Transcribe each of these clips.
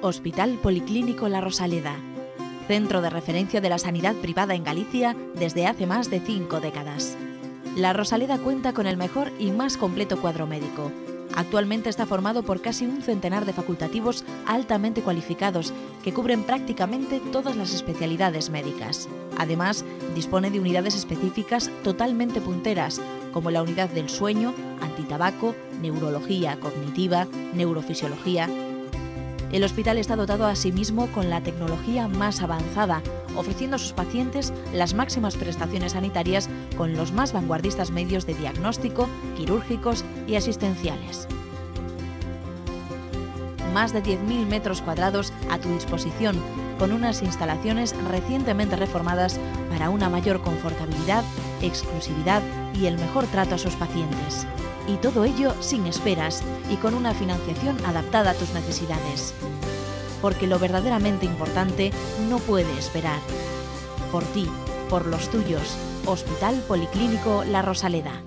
Hospital Policlínico La Rosaleda, centro de referencia de la sanidad privada en Galicia desde hace más de 5 décadas. La Rosaleda cuenta con el mejor y más completo cuadro médico. Actualmente está formado por casi un centenar de facultativos altamente cualificados que cubren prácticamente todas las especialidades médicas. Además, dispone de unidades específicas totalmente punteras, como la unidad del sueño, antitabaco, neurología cognitiva, neurofisiología. El hospital está dotado asimismo con la tecnología más avanzada, ofreciendo a sus pacientes las máximas prestaciones sanitarias con los más vanguardistas medios de diagnóstico, quirúrgicos y asistenciales. Más de 10.000 metros cuadrados a tu disposición, con unas instalaciones recientemente reformadas para una mayor confortabilidad, exclusividad y el mejor trato a sus pacientes. Y todo ello sin esperas y con una financiación adaptada a tus necesidades. Porque lo verdaderamente importante no puede esperar. Por ti, por los tuyos. Hospital Policlínico La Rosaleda.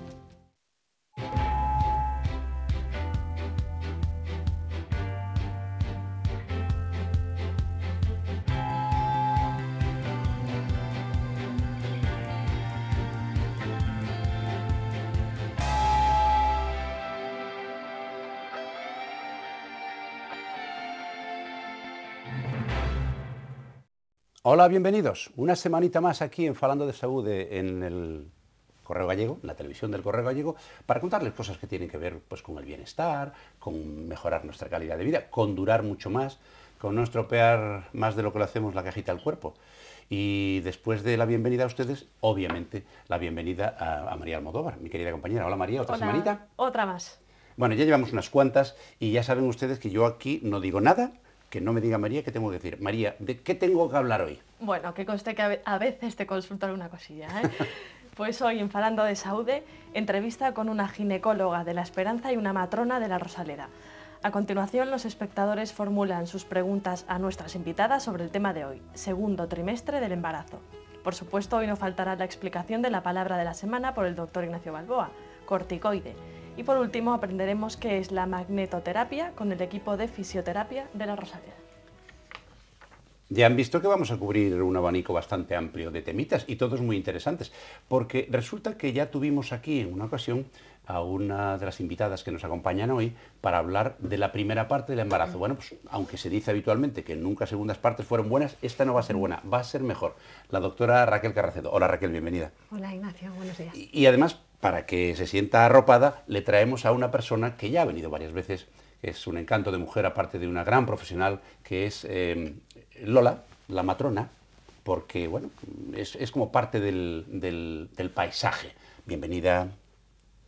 Hola, bienvenidos. Una semanita más aquí en Falando de Saúde en el Correo Gallego, en la televisión del Correo Gallego, para contarles cosas que tienen que ver pues, con el bienestar, con mejorar nuestra calidad de vida, con durar mucho más, con no estropear más de lo que lo hacemos la cajita al cuerpo. Y después de la bienvenida a ustedes, obviamente, la bienvenida a María Almodóvar, mi querida compañera. Hola María, ¿otra semanita? Otra más. Bueno, ya llevamos unas cuantas y ya saben ustedes que yo aquí no digo nada que no me diga María qué tengo que decir. María, ¿de qué tengo que hablar hoy? Bueno, que conste que a veces te consultan una cosilla, ¿eh? Pues hoy, en Falando de Saúde, entrevista con una ginecóloga de La Esperanza y una matrona de La Rosaleda. A continuación, los espectadores formulan sus preguntas a nuestras invitadas sobre el tema de hoy, segundo trimestre del embarazo. Por supuesto, hoy no faltará la explicación de la palabra de la semana por el doctor Ignacio Balboa, corticoide. Y por último, aprenderemos qué es la magnetoterapia con el equipo de fisioterapia de La Rosaleda. Ya han visto que vamos a cubrir un abanico bastante amplio de temitas y todos muy interesantes, porque resulta que ya tuvimos aquí en una ocasión a una de las invitadas que nos acompañan hoy para hablar de la primera parte del embarazo. Bueno, pues aunque se dice habitualmente que nunca segundas partes fueron buenas, esta no va a ser buena, va a ser mejor. La doctora Raquel Carracedo. Hola Raquel, bienvenida. Hola Ignacio, buenos días. Y además, para que se sienta arropada, le traemos a una persona que ya ha venido varias veces, es un encanto de mujer, aparte de una gran profesional, que es Lola, la matrona, porque bueno, es como parte del paisaje. Bienvenida.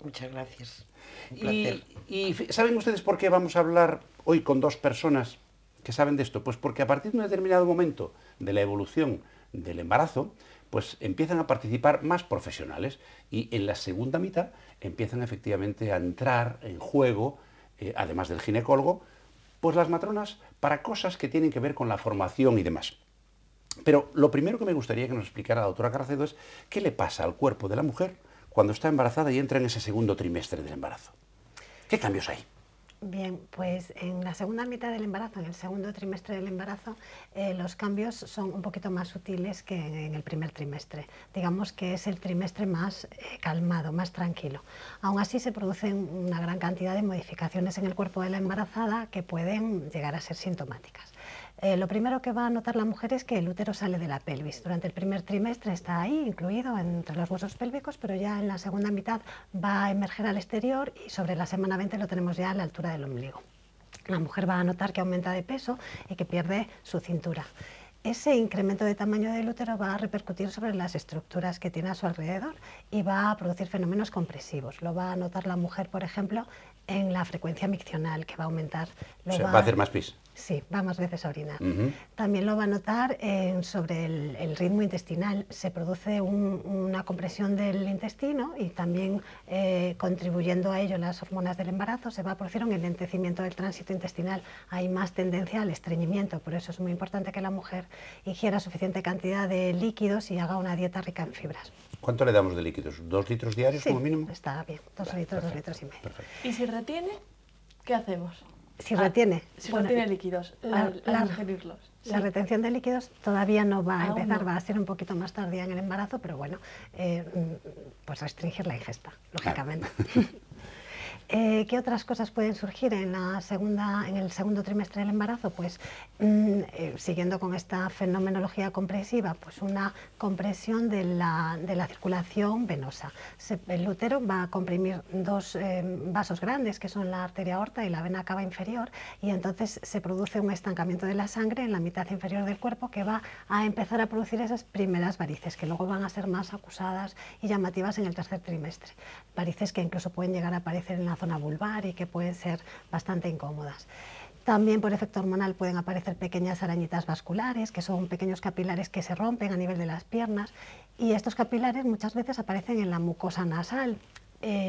Muchas gracias. Un placer. Y ¿saben ustedes por qué vamos a hablar hoy con dos personas que saben de esto? Pues porque a partir de un determinado momento de la evolución del embarazo, pues empiezan a participar más profesionales y en la segunda mitad empiezan efectivamente a entrar en juego, además del ginecólogo, pues las matronas para cosas que tienen que ver con la formación y demás. Pero lo primero que me gustaría que nos explicara la doctora Carracedo es qué le pasa al cuerpo de la mujer cuando está embarazada y entra en ese segundo trimestre del embarazo. ¿Qué cambios hay? Bien, pues en la segunda mitad del embarazo, en el segundo trimestre del embarazo, los cambios son un poquito más sutiles que en el primer trimestre. Digamos que es el trimestre más calmado, más tranquilo. Aún así se producen una gran cantidad de modificaciones en el cuerpo de la embarazada que pueden llegar a ser sintomáticas. Lo primero que va a notar la mujer es que el útero sale de la pelvis. Durante el primer trimestre está ahí, incluido entre los huesos pélvicos, pero ya en la segunda mitad va a emerger al exterior y sobre la semana 20 lo tenemos ya a la altura del ombligo. La mujer va a notar que aumenta de peso y que pierde su cintura. Ese incremento de tamaño del útero va a repercutir sobre las estructuras que tiene a su alrededor y va a producir fenómenos compresivos. Lo va a notar la mujer, por ejemplo, en la frecuencia miccional, que va a aumentar. O sea, va a hacer más pis. Sí, va más veces a orinar. También lo va a notar sobre el ritmo intestinal. Se produce una compresión del intestino y también contribuyendo a ello las hormonas del embarazo se va a producir un enlentecimiento del tránsito intestinal. Hay más tendencia al estreñimiento, por eso es muy importante que la mujer ingiera suficiente cantidad de líquidos y haga una dieta rica en fibras. ¿Cuánto le damos de líquidos? ¿2 litros diarios Sí, como mínimo? está bien, 2 litros, 2 litros y medio. Perfecto. ¿Y si retiene, qué hacemos? Si retiene. Si Bueno, retiene líquidos al ingerirlos. La retención de líquidos todavía no va a Aún empezar, no. va a ser un poquito más tardía en el embarazo, pero bueno, pues restringir la ingesta, lógicamente. ¿Qué otras cosas pueden surgir en el segundo trimestre del embarazo? Pues siguiendo con esta fenomenología compresiva, pues una compresión de la circulación venosa. El útero va a comprimir dos vasos grandes, que son la arteria aorta y la vena cava inferior, y entonces se produce un estancamiento de la sangre en la mitad inferior del cuerpo que va a empezar a producir esas primeras varices, que luego van a ser más acusadas y llamativas en el tercer trimestre. Varices que incluso pueden llegar a aparecer en la zona vulvar y que pueden ser bastante incómodas. También por efecto hormonal pueden aparecer pequeñas arañitas vasculares, que son pequeños capilares que se rompen a nivel de las piernas, y estos capilares muchas veces aparecen en la mucosa nasal.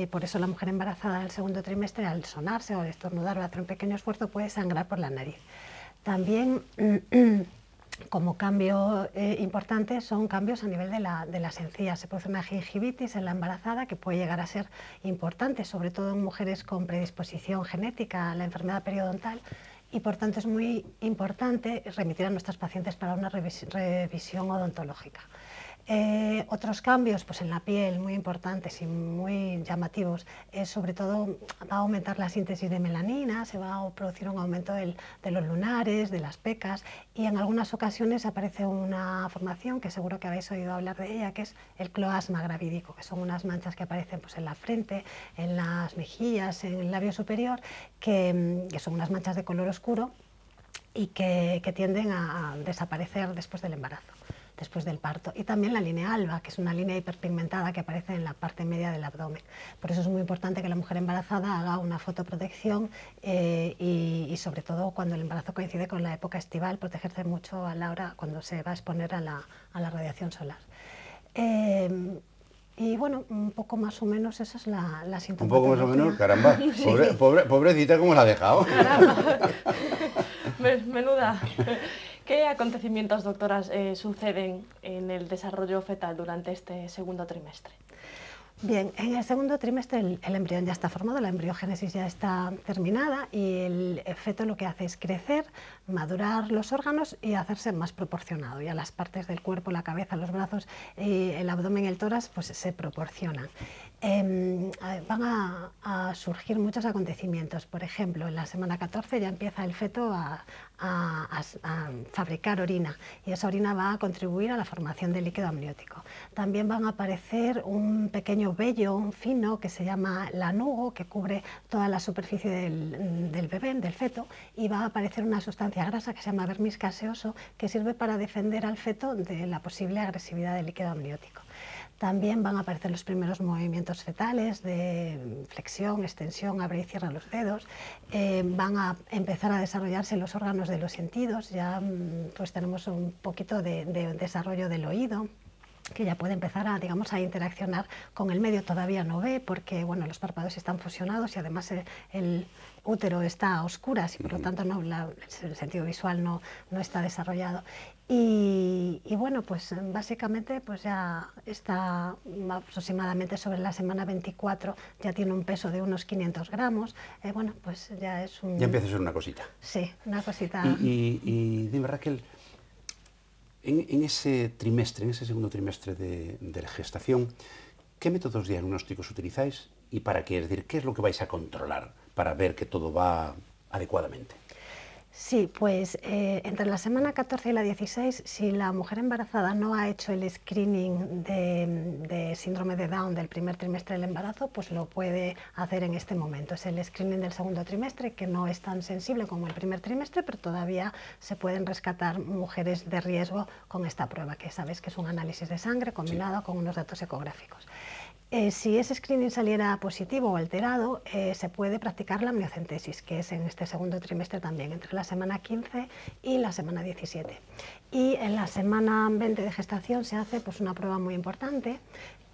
Por eso la mujer embarazada del segundo trimestre, al sonarse o al estornudar o hacer un pequeño esfuerzo, puede sangrar por la nariz. También como cambio importante son cambios a nivel de las encías. Se produce una gingivitis en la embarazada que puede llegar a ser importante, sobre todo en mujeres con predisposición genética a la enfermedad periodontal, y por tanto es muy importante remitir a nuestros pacientes para una revisión odontológica. Otros cambios pues en la piel muy importantes y muy llamativos, sobre todo va a aumentar la síntesis de melanina, se va a producir un aumento de los lunares, de las pecas, y en algunas ocasiones aparece una formación que seguro que habéis oído hablar de ella, que es el cloasma gravídico, que son unas manchas que aparecen pues en la frente, en las mejillas, en el labio superior, que son unas manchas de color oscuro y que tienden a desaparecer después del embarazo, después del parto. Y también la línea alba, que es una línea hiperpigmentada que aparece en la parte media del abdomen. Por eso es muy importante que la mujer embarazada haga una fotoprotección y sobre todo cuando el embarazo coincide con la época estival, protegerse mucho a la hora cuando se va a exponer a la radiación solar. Y bueno, un poco más o menos esa es la sintomatología. Un poco más o menos, caramba, pobrecita, ¿cómo la ha dejado? Caramba. Menuda. ¿Qué acontecimientos, doctoras, suceden en el desarrollo fetal durante este segundo trimestre? Bien, en el segundo trimestre el embrión ya está formado, la embriogénesis ya está terminada y el feto lo que hace es crecer, madurar los órganos y hacerse más proporcionado. Ya las partes del cuerpo, la cabeza, los brazos, el abdomen y el tórax pues se proporcionan. Van a surgir muchos acontecimientos. Por ejemplo, en la semana 14 ya empieza el feto a fabricar orina y esa orina va a contribuir a la formación del líquido amniótico. También van a aparecer un pequeño vello fino que se llama lanugo, que cubre toda la superficie del bebé, del feto, y va a aparecer una sustancia grasa que se llama vermis caseoso, que sirve para defender al feto de la posible agresividad del líquido amniótico. También van a aparecer los primeros movimientos fetales de flexión, extensión, abre y cierra los dedos. Van a empezar a desarrollarse los órganos de los sentidos. Ya pues tenemos un poquito de desarrollo del oído, que ya puede empezar a, digamos, a interaccionar con el medio. Todavía no ve porque bueno, los párpados están fusionados y además el útero está a oscuras y por lo tanto el sentido visual no está desarrollado. Y bueno, pues básicamente pues ya está aproximadamente sobre la semana 24, ya tiene un peso de unos 500 gramos, bueno, pues ya es un... Ya empieza a ser una cosita. Sí, una cosita... Y dime, Raquel, en ese trimestre, en ese segundo trimestre de la gestación, ¿qué métodos diagnósticos utilizáis y para qué? Es decir, ¿qué es lo que vais a controlar para ver que todo va adecuadamente? Sí, pues entre la semana 14 y la 16, si la mujer embarazada no ha hecho el screening de síndrome de Down del primer trimestre del embarazo, pues lo puede hacer en este momento. Es el screening del segundo trimestre, que no es tan sensible como el primer trimestre, pero todavía se pueden rescatar mujeres de riesgo con esta prueba, que sabes que es un análisis de sangre combinado con unos datos ecográficos. Si ese screening saliera positivo o alterado, se puede practicar la amniocentesis, que es en este segundo trimestre también, entre la semana 15 y la semana 17. Y en la semana 20 de gestación se hace pues, una prueba muy importante,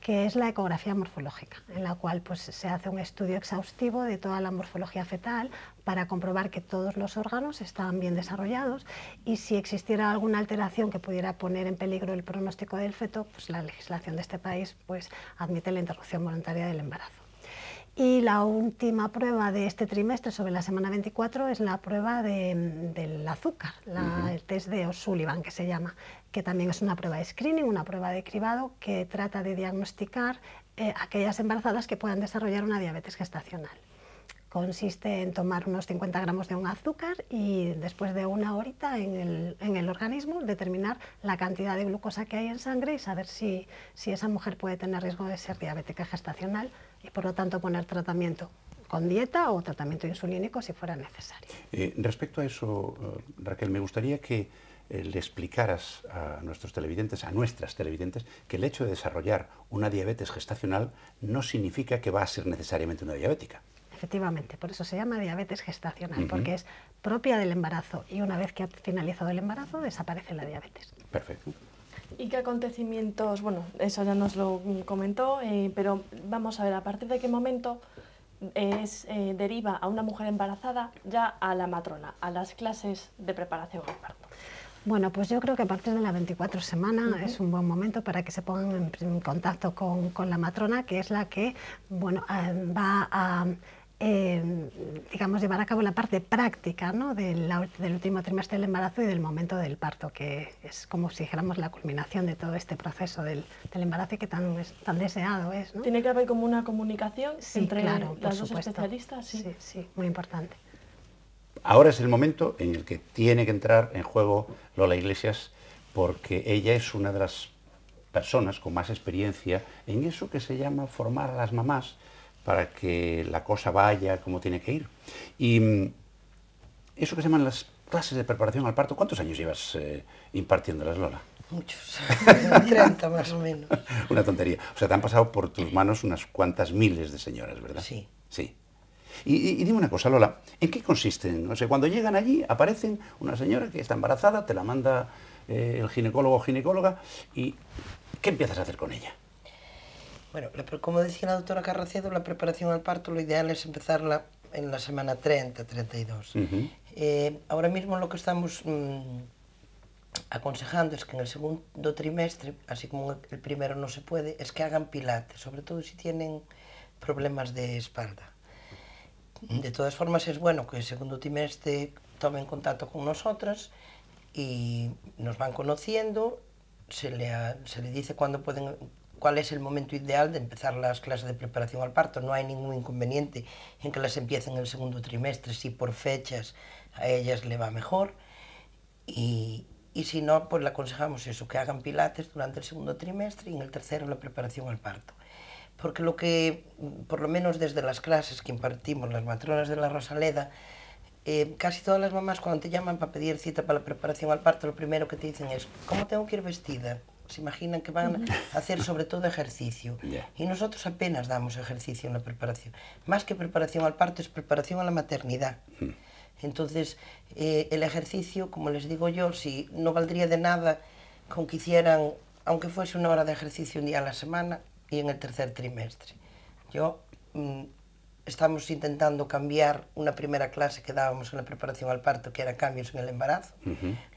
que es la ecografía morfológica, en la cual pues, se hace un estudio exhaustivo de toda la morfología fetal para comprobar que todos los órganos están bien desarrollados y si existiera alguna alteración que pudiera poner en peligro el pronóstico del feto, pues la legislación de este país pues, admite la interrupción voluntaria del embarazo. Y la última prueba de este trimestre, sobre la semana 24, es la prueba del azúcar, el test de O'Sullivan, que se llama, que también es una prueba de screening, una prueba de cribado que trata de diagnosticar aquellas embarazadas que puedan desarrollar una diabetes gestacional. Consiste en tomar unos 50 gramos de un azúcar y después de una horita en el organismo determinar la cantidad de glucosa que hay en sangre y saber si esa mujer puede tener riesgo de ser diabética gestacional y por lo tanto poner tratamiento con dieta o tratamiento insulínico si fuera necesario. Respecto a eso, Raquel, me gustaría que le explicaras a nuestras televidentes, que el hecho de desarrollar una diabetes gestacional no significa que va a ser necesariamente una diabética. Efectivamente, por eso se llama diabetes gestacional, porque es propia del embarazo y una vez que ha finalizado el embarazo desaparece la diabetes. Perfecto. ¿Y qué acontecimientos? Bueno, eso ya nos lo comentó, pero vamos a ver, ¿a partir de qué momento deriva a una mujer embarazada ya a la matrona, a las clases de preparación al parto? Bueno, pues yo creo que a partir de la 24 semana es un buen momento para que se pongan en contacto con la matrona, que es la que va a digamos, llevar a cabo la parte práctica, ¿no?, del último trimestre del embarazo y del momento del parto, que es como si dijéramos la culminación de todo este proceso del embarazo y que tan deseado es, ¿no? ¿Tiene que haber como una comunicación entre las dos supuesto. especialistas? Sí, sí, muy importante. Ahora es el momento en el que tiene que entrar en juego Lola Iglesias, porque ella es una de las personas con más experiencia en eso que se llama formar a las mamás para que la cosa vaya como tiene que ir. Y eso que se llaman las clases de preparación al parto, ¿cuántos años llevas impartiéndolas, Lola? Muchos, 30 más o menos. Una tontería. O sea, te han pasado por tus manos unas cuantas miles de señoras, ¿verdad? Sí. Sí. Y dime una cosa, Lola, ¿en qué consisten? O sea, cuando llegan allí, aparecen una señora que está embarazada, te la manda el ginecólogo o ginecóloga, y ¿qué empiezas a hacer con ella? Bueno, como decía la doctora Carracedo, la preparación al parto lo ideal es empezarla en la semana 30, 32. Ahora mismo lo que estamos aconsejando es que en el segundo trimestre, así como el primero no se puede, es que hagan pilates, sobre todo si tienen problemas de espalda. De todas formas es bueno que el segundo trimestre tomen contacto con nosotras y nos van conociendo, se le dice cuál es el momento ideal de empezar las clases de preparación al parto. No hay ningún inconveniente en que las empiecen en el segundo trimestre, si por fechas a ellas le va mejor. Y si no, pues le aconsejamos eso, que hagan pilates durante el segundo trimestre y en el tercero la preparación al parto. Porque por lo menos desde las clases que impartimos las matronas de la Rosaleda, casi todas las mamás cuando te llaman para pedir cita para la preparación al parto, lo primero que te dicen es ¿cómo tengo que ir vestida? Se imaginan que van a hacer sobre todo ejercicio. Y nosotros apenas damos ejercicio en la preparación. Más que preparación al parto es preparación a la maternidad. Entonces, el ejercicio, como les digo yo, si no valdría de nada con que hicieran, aunque fuese una hora de ejercicio un día a la semana, y en el tercer trimestre. Estamos intentando cambiar una primera clase que dábamos en la preparación al parto, que era cambios en el embarazo,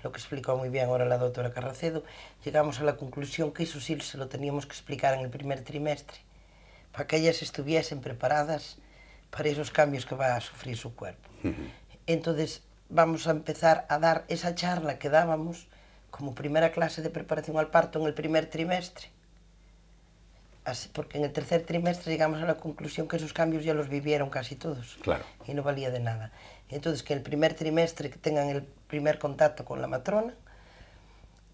lo que explicó muy bien ahora la doctora Carracedo. Llegamos a la conclusión que eso sí se lo teníamos que explicar en el primer trimestre, para que ellas estuviesen preparadas para esos cambios que va a sufrir su cuerpo. Entonces vamos a empezar a dar esa charla que dábamos como primera clase de preparación al parto en el primer trimestre, porque en el tercer trimestre llegamos a la conclusión que esos cambios ya los vivieron casi todos. Claro. Y no valía de nada. Entonces, que el primer trimestre que tengan el primer contacto con la matrona,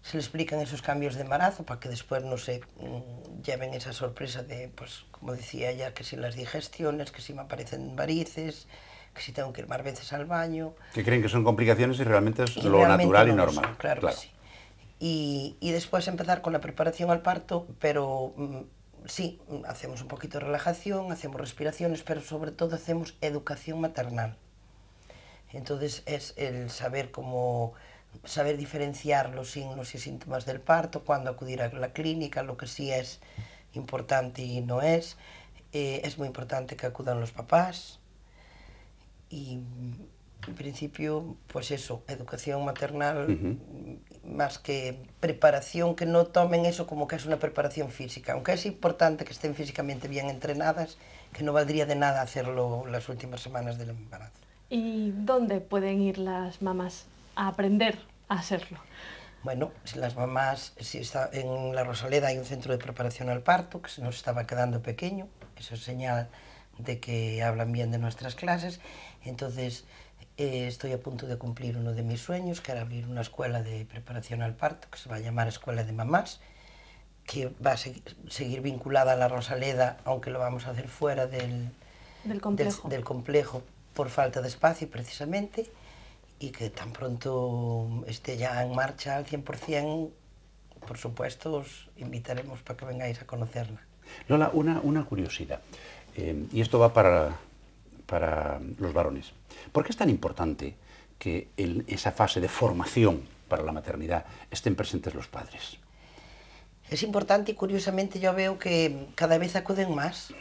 se les explican esos cambios de embarazo para que después no se lleven esa sorpresa de, pues, como decía ella, que si las digestiones, que si me aparecen varices, que si tengo que ir más veces al baño. Que creen que son complicaciones y realmente es lo natural y normal. Son, claro que sí. Y después empezar con la preparación al parto, pero sí, hacemos un poquito de relajación, hacemos respiraciones, pero sobre todo hacemos educación maternal. Entonces es el saber diferenciar los signos y síntomas del parto, cuándo acudir a la clínica, lo que sí es importante y no es. Es muy importante que acudan los papás y en principio, pues eso, educación maternal, más que preparación, que no tomen eso como que es una preparación física, aunque es importante que estén físicamente bien entrenadas, que no valdría de nada hacerlo las últimas semanas del embarazo. ¿Y dónde pueden ir las mamás a aprender a hacerlo? Bueno, si las mamás, en la Rosaleda hay un centro de preparación al parto que se nos estaba quedando pequeño, eso es señal de que hablan bien de nuestras clases. Entonces estoy a punto de cumplir uno de mis sueños, que era abrir una escuela de preparación al parto que se va a llamar Escuela de Mamás, que va a seguir vinculada a la Rosaleda, aunque lo vamos a hacer fuera del complejo por falta de espacio precisamente, y que tan pronto esté ya en marcha al 100%, por supuesto, os invitaremos para que vengáis a conocerla. Lola, una curiosidad, y esto va para los varones. ¿Por qué es tan importante que en esa fase de formación para la maternidad estén presentes los padres? Es importante y curiosamente yo veo que cada vez acuden más.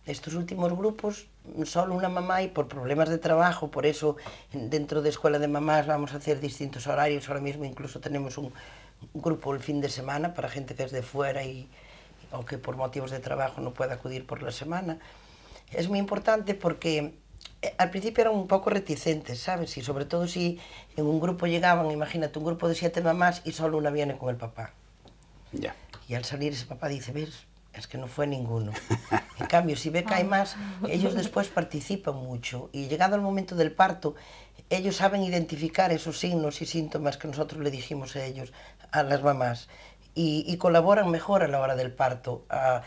Estos últimos grupos, solo una mamá, y por problemas de trabajo, por eso dentro de Escuela de Mamás vamos a hacer distintos horarios. Ahora mismo incluso tenemos un grupo el fin de semana para gente que es de fuera o que por motivos de trabajo no puede acudir por la semana. Es muy importante porque al principio eran un poco reticentes, ¿sabes? Y sobre todo si en un grupo llegaban, imagínate, un grupo de 7 mamás y solo una viene con el papá. Ya. Y al salir ese papá dice, ¿ves? Es que no fue ninguno. En cambio, si ve que hay más, ellos después participan mucho y llegado el momento del parto, ellos saben identificar esos signos y síntomas que nosotros le dijimos a ellos, a las mamás, y colaboran mejor a la hora del parto, a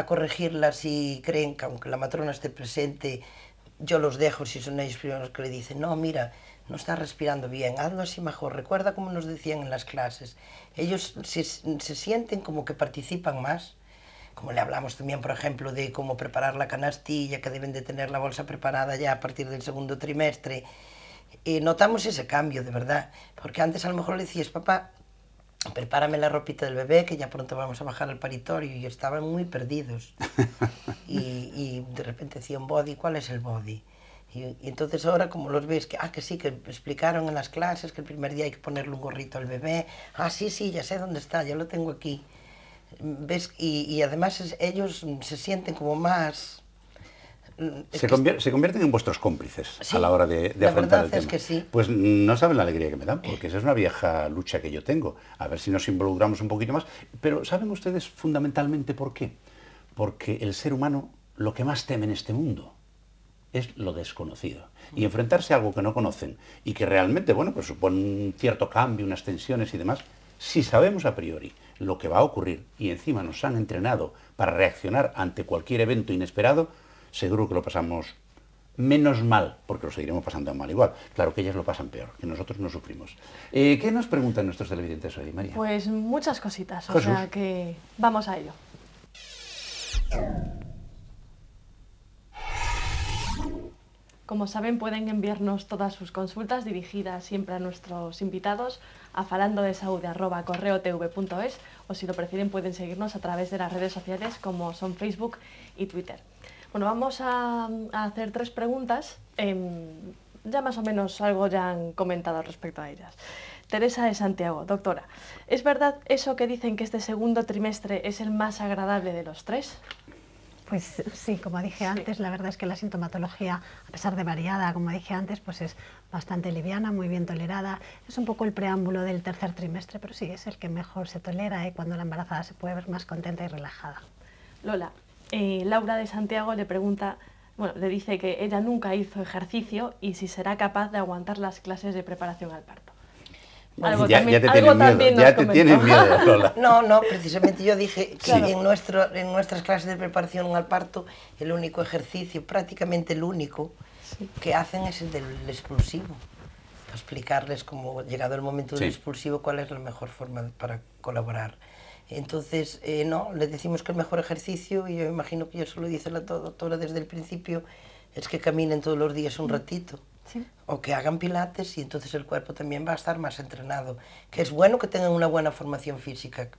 corregirlas si creen que aunque la matrona esté presente, yo los dejo si son ellos primeros que le dicen, no, mira, no está respirando bien, hazlo así mejor, recuerda como nos decían en las clases. Ellos se sienten como que participan más. Como le hablamos también, por ejemplo, de cómo preparar la canastilla, que deben de tener la bolsa preparada ya a partir del segundo trimestre. Notamos ese cambio, de verdad, porque antes a lo mejor le decías, papá, prepárame la ropita del bebé, que ya pronto vamos a bajar al paritorio, y estaban muy perdidos. Y de repente decían, body, ¿cuál es el body? Y entonces ahora como los ves, que sí, que explicaron en las clases que el primer día hay que ponerle un gorrito al bebé, sí, ya sé dónde está, ya lo tengo aquí. ¿Ves? Y además ellos se sienten como más... Se convierten en vuestros cómplices, sí, a la hora de afrontar el tema. La verdad es que sí. Pues no saben la alegría que me dan, porque esa es una vieja lucha que yo tengo. A ver si nos involucramos un poquito más. Pero ¿saben ustedes fundamentalmente por qué? Porque el ser humano lo que más teme en este mundo es lo desconocido. Y enfrentarse a algo que no conocen y que realmente, bueno, pues supone un cierto cambio, unas tensiones y demás, si sabemos a priori lo que va a ocurrir y encima nos han entrenado para reaccionar ante cualquier evento inesperado, seguro que lo pasamos menos mal, porque lo seguiremos pasando mal igual. Claro que ellas lo pasan peor, que nosotros no sufrimos. ¿Qué nos preguntan nuestros televidentes hoy, María? Pues muchas cositas, o sea que vamos a ello. Como saben, pueden enviarnos todas sus consultas dirigidas siempre a nuestros invitados a falandodesaude@correotv.es, o si lo prefieren pueden seguirnos a través de las redes sociales como son Facebook y Twitter. Bueno, vamos a hacer 3 preguntas, ya más o menos algo ya han comentado respecto a ellas. Teresa de Santiago, doctora, ¿es verdad eso que dicen que este segundo trimestre es el más agradable de los 3? Pues sí, como dije antes, la verdad es que la sintomatología, a pesar de variada, como dije antes, pues es bastante liviana, muy bien tolerada. Es un poco el preámbulo del tercer trimestre, pero sí, es el que mejor se tolera y cuando la embarazada se puede ver más contenta y relajada. Lola, Laura de Santiago le pregunta, bueno, le dice que ella nunca hizo ejercicio y si será capaz de aguantar las clases de preparación al parto. Algo ya te tienen miedo, Lola. No, precisamente yo dije que en nuestras clases de preparación al parto el único ejercicio, prácticamente el único que hacen es el del expulsivo. Para explicarles cómo, llegado el momento del expulsivo, cuál es la mejor forma para colaborar. Entonces, no, le decimos que el mejor ejercicio, y yo imagino que yo se lo dice la doctora desde el principio, es que caminen todos los días un ratito. Sí. O que hagan pilates y entonces el cuerpo también va a estar más entrenado. Que es bueno que tengan una buena formación física,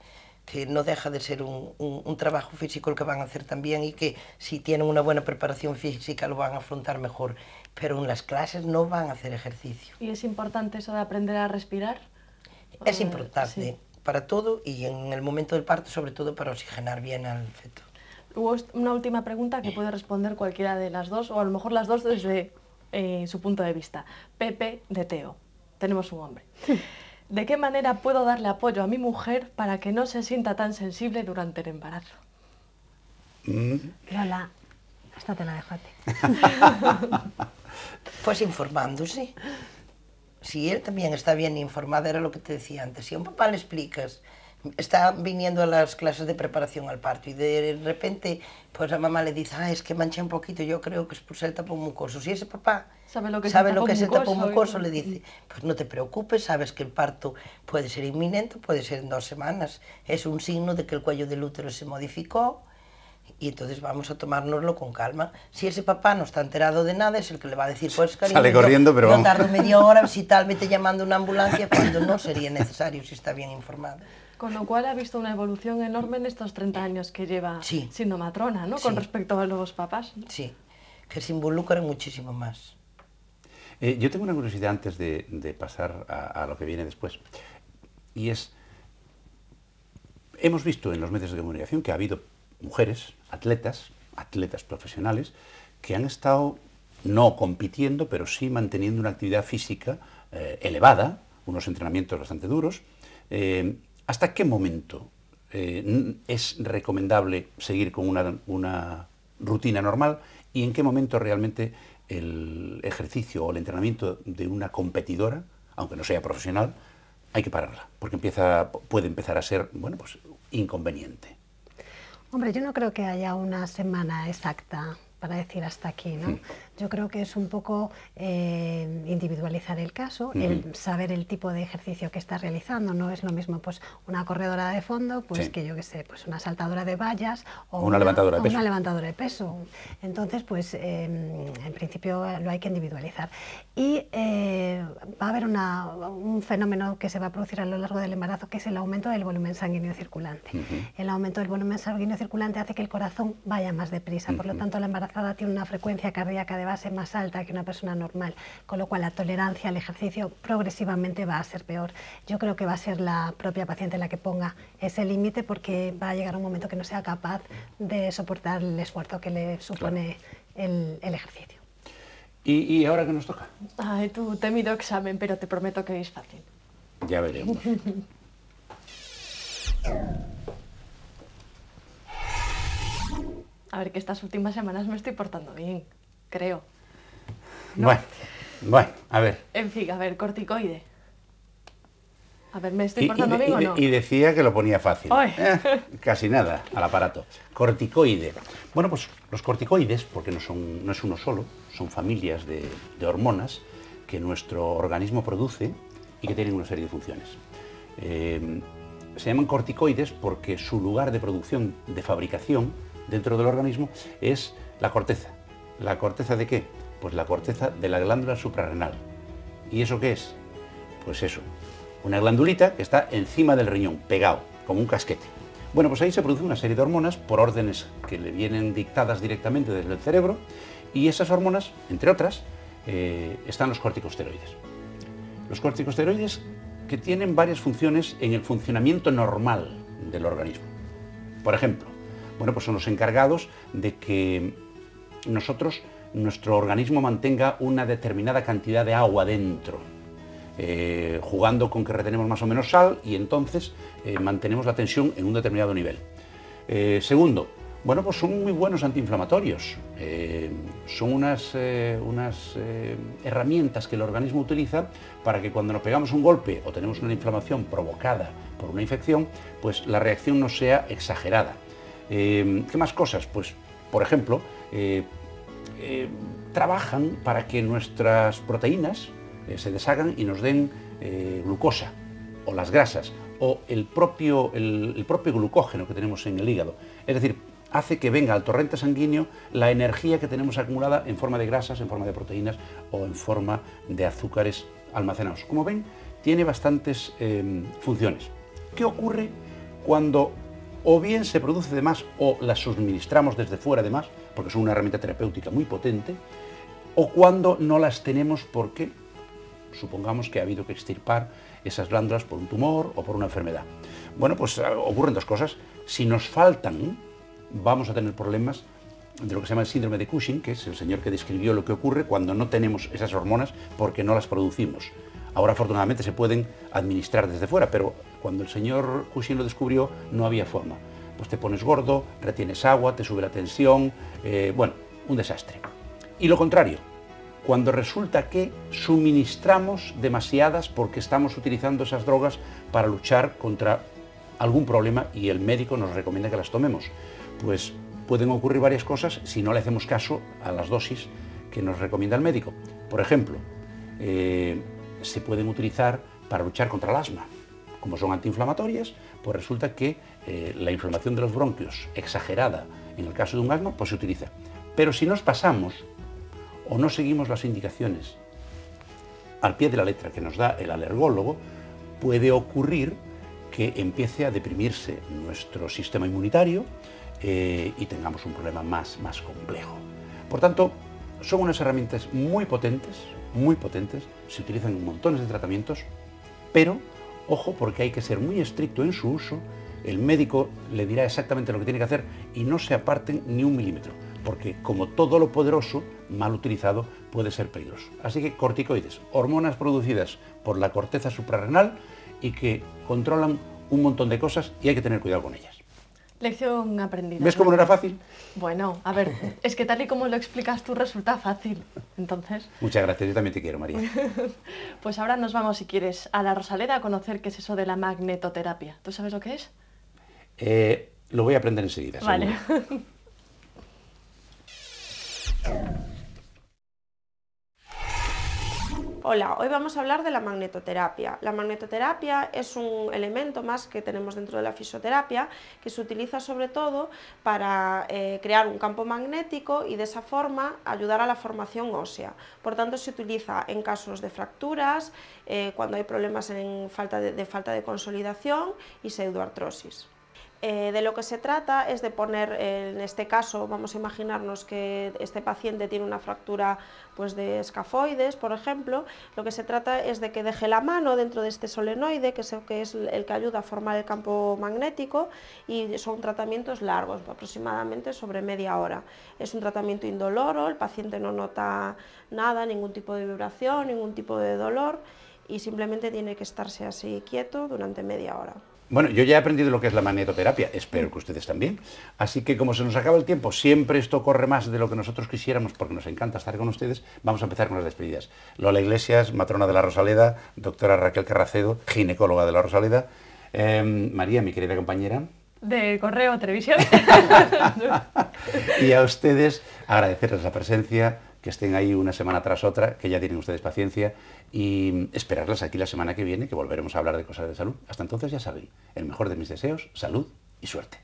que no deja de ser un trabajo físico el que van a hacer también y que si tienen una buena preparación física lo van a afrontar mejor. Pero en las clases no van a hacer ejercicio. ¿Y es importante eso de aprender a respirar? Es importante para todo y en el momento del parto, sobre todo para oxigenar bien al feto. Luego, una última pregunta que puede responder cualquiera de las dos, o a lo mejor las dos desde su punto de vista. Pepe de Teo, tenemos un hombre. ¿De qué manera puedo darle apoyo a mi mujer para que no se sienta tan sensible durante el embarazo? Lola, esta te la dejo a ti. Pues informándose. Si él también está bien informado, era lo que te decía antes, si a un papá le explicas, está viniendo a las clases de preparación al parto y de repente pues la mamá le dice, es que manché un poquito, yo creo que es por ser tapón mucoso. Si ese papá sabe lo que es el tapón mucoso, le dice, pues no te preocupes, sabes que el parto puede ser inminente, puede ser en 2 semanas, es un signo de que el cuello del útero se modificó, y entonces vamos a tomárnoslo con calma. Si ese papá no está enterado de nada, es el que le va a decir, pues cariño, sale corriendo, pero yo tardo media hora, si tal, vete llamando una ambulancia, cuando no sería necesario si está bien informado. Con lo cual ha visto una evolución enorme en estos 30 años que lleva siendo matrona, ¿no? Con respecto a los papás. Sí, que se involucran muchísimo más. Yo tengo una curiosidad antes de pasar a lo que viene después, y es, hemos visto en los medios de comunicación que ha habido mujeres, atletas profesionales, que han estado no compitiendo, pero sí manteniendo una actividad física elevada, unos entrenamientos bastante duros. ¿Hasta qué momento es recomendable seguir con una rutina normal y en qué momento realmente el ejercicio o el entrenamiento de una competidora, aunque no sea profesional, hay que pararla? Porque puede empezar a ser, bueno, pues inconveniente. Hombre, yo no creo que haya una semana exacta para decir hasta aquí, ¿no? Yo creo que es un poco individualizar el caso, el saber el tipo de ejercicio que está realizando. No es lo mismo pues una corredora de fondo, pues que yo qué sé, pues una saltadora de vallas o una levantadora de peso. Una levantadora de peso. Entonces, pues en principio lo hay que individualizar. Y va a haber un fenómeno que se va a producir a lo largo del embarazo, que es el aumento del volumen sanguíneo circulante. El aumento del volumen sanguíneo circulante hace que el corazón vaya más deprisa, por lo tanto la embarazada tiene una frecuencia cardíaca de base más alta que una persona normal, con lo cual la tolerancia al ejercicio progresivamente va a ser peor. Yo creo que va a ser la propia paciente la que ponga ese límite, porque va a llegar un momento que no sea capaz de soportar el esfuerzo que le supone el ejercicio. ¿Y ahora qué nos toca? Ay, tú, temido examen, pero te prometo que es fácil. Ya veremos. A ver, que estas últimas semanas me estoy portando bien, creo. ¿No? Bueno, a ver. En fin, a ver, corticoide. A ver, ¿me estoy portando bien o no? Y decía que lo ponía fácil. Casi nada, al aparato. Corticoide. Bueno, pues los corticoides, porque no es uno solo, son familias de hormonas que nuestro organismo produce y que tienen una serie de funciones. Se llaman corticoides porque su lugar de producción, de fabricación dentro del organismo es la corteza. ¿La corteza de qué? Pues la corteza de la glándula suprarrenal. ¿Y eso qué es? Pues eso, una glandulita que está encima del riñón, pegado, como un casquete. Bueno, pues ahí se produce una serie de hormonas por órdenes que le vienen dictadas directamente desde el cerebro, y esas hormonas, entre otras, están los corticosteroides. Los corticosteroides que tienen varias funciones en el funcionamiento normal del organismo. Por ejemplo, bueno, pues son los encargados de que nuestro organismo mantenga una determinada cantidad de agua dentro, jugando con que retenemos más o menos sal y entonces mantenemos la tensión en un determinado nivel. Segundo, bueno, pues son muy buenos antiinflamatorios, son unas herramientas que el organismo utiliza para que cuando nos pegamos un golpe o tenemos una inflamación provocada por una infección, pues la reacción no sea exagerada. ¿Qué más cosas? Pues, por ejemplo, trabajan para que nuestras proteínas se deshagan y nos den glucosa, o las grasas, o el propio glucógeno que tenemos en el hígado. Es decir, hace que venga al torrente sanguíneo la energía que tenemos acumulada en forma de grasas, en forma de proteínas o en forma de azúcares almacenados. Como ven, tiene bastantes funciones. ¿Qué ocurre cuando o bien se produce de más o las suministramos desde fuera de más, porque son una herramienta terapéutica muy potente, o cuando no las tenemos porque supongamos que ha habido que extirpar esas glándulas por un tumor o por una enfermedad. Bueno, pues ocurren dos cosas. Si nos faltan, vamos a tener problemas de lo que se llama el síndrome de Cushing, que es el señor que describió lo que ocurre cuando no tenemos esas hormonas porque no las producimos. Ahora afortunadamente se pueden administrar desde fuera, pero cuando el señor Cushing lo descubrió no había forma. Pues te pones gordo, retienes agua, te sube la tensión, bueno, un desastre. Y lo contrario, cuando resulta que suministramos demasiadas porque estamos utilizando esas drogas para luchar contra algún problema y el médico nos recomienda que las tomemos, pues pueden ocurrir varias cosas si no le hacemos caso a las dosis que nos recomienda el médico. Por ejemplo, se pueden utilizar para luchar contra el asma. Como son antiinflamatorias, pues resulta que la inflamación de los bronquios exagerada en el caso de un asma, pues se utiliza. Pero si nos pasamos o no seguimos las indicaciones al pie de la letra que nos da el alergólogo, puede ocurrir que empiece a deprimirse nuestro sistema inmunitario y tengamos un problema más complejo. Por tanto, son unas herramientas muy potentes, se utilizan en montones de tratamientos, pero ojo, porque hay que ser muy estricto en su uso. El médico le dirá exactamente lo que tiene que hacer y no se aparten ni un milímetro, porque como todo lo poderoso, mal utilizado, puede ser peligroso. Así que corticoides, hormonas producidas por la corteza suprarrenal y que controlan un montón de cosas y hay que tener cuidado con ellas. Lección aprendida. ¿Ves cómo no era fácil? Bueno, a ver, es que tal y como lo explicas tú resulta fácil, entonces... Muchas gracias, yo también te quiero, María. Pues ahora nos vamos, si quieres, a la Rosaleda a conocer qué es eso de la magnetoterapia. ¿Tú sabes lo que es? Lo voy a aprender enseguida. Vale. Hola, hoy vamos a hablar de la magnetoterapia. La magnetoterapia es un elemento más que tenemos dentro de la fisioterapia que se utiliza sobre todo para crear un campo magnético y de esa forma ayudar a la formación ósea. Por tanto, se utiliza en casos de fracturas, cuando hay problemas de falta de consolidación y pseudoartrosis. De lo que se trata es de poner, en este caso, vamos a imaginarnos que este paciente tiene una fractura pues, de escafoides, por ejemplo. Lo que se trata es de que deje la mano dentro de este solenoide, que es el que ayuda a formar el campo magnético, y son tratamientos largos, aproximadamente sobre media hora. Es un tratamiento indoloro, el paciente no nota nada, ningún tipo de vibración, ningún tipo de dolor, y simplemente tiene que estarse así quieto durante media hora. Bueno, yo ya he aprendido lo que es la magnetoterapia, espero que ustedes también. Así que como se nos acaba el tiempo, siempre esto corre más de lo que nosotros quisiéramos, porque nos encanta estar con ustedes, vamos a empezar con las despedidas. Lola Iglesias, matrona de la Rosaleda, doctora Raquel Carracedo, ginecóloga de la Rosaleda, María, mi querida compañera. De Correo Televisión. Y a ustedes agradecerles la presencia, que estén ahí una semana tras otra, que ya tienen ustedes paciencia, y esperarlas aquí la semana que viene, que volveremos a hablar de cosas de salud. Hasta entonces, ya saben, el mejor de mis deseos, salud y suerte.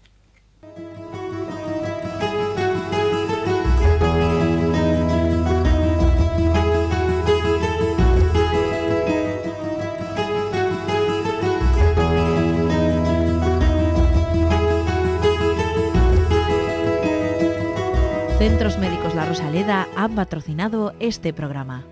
Centros Médicos La Rosaleda han patrocinado este programa.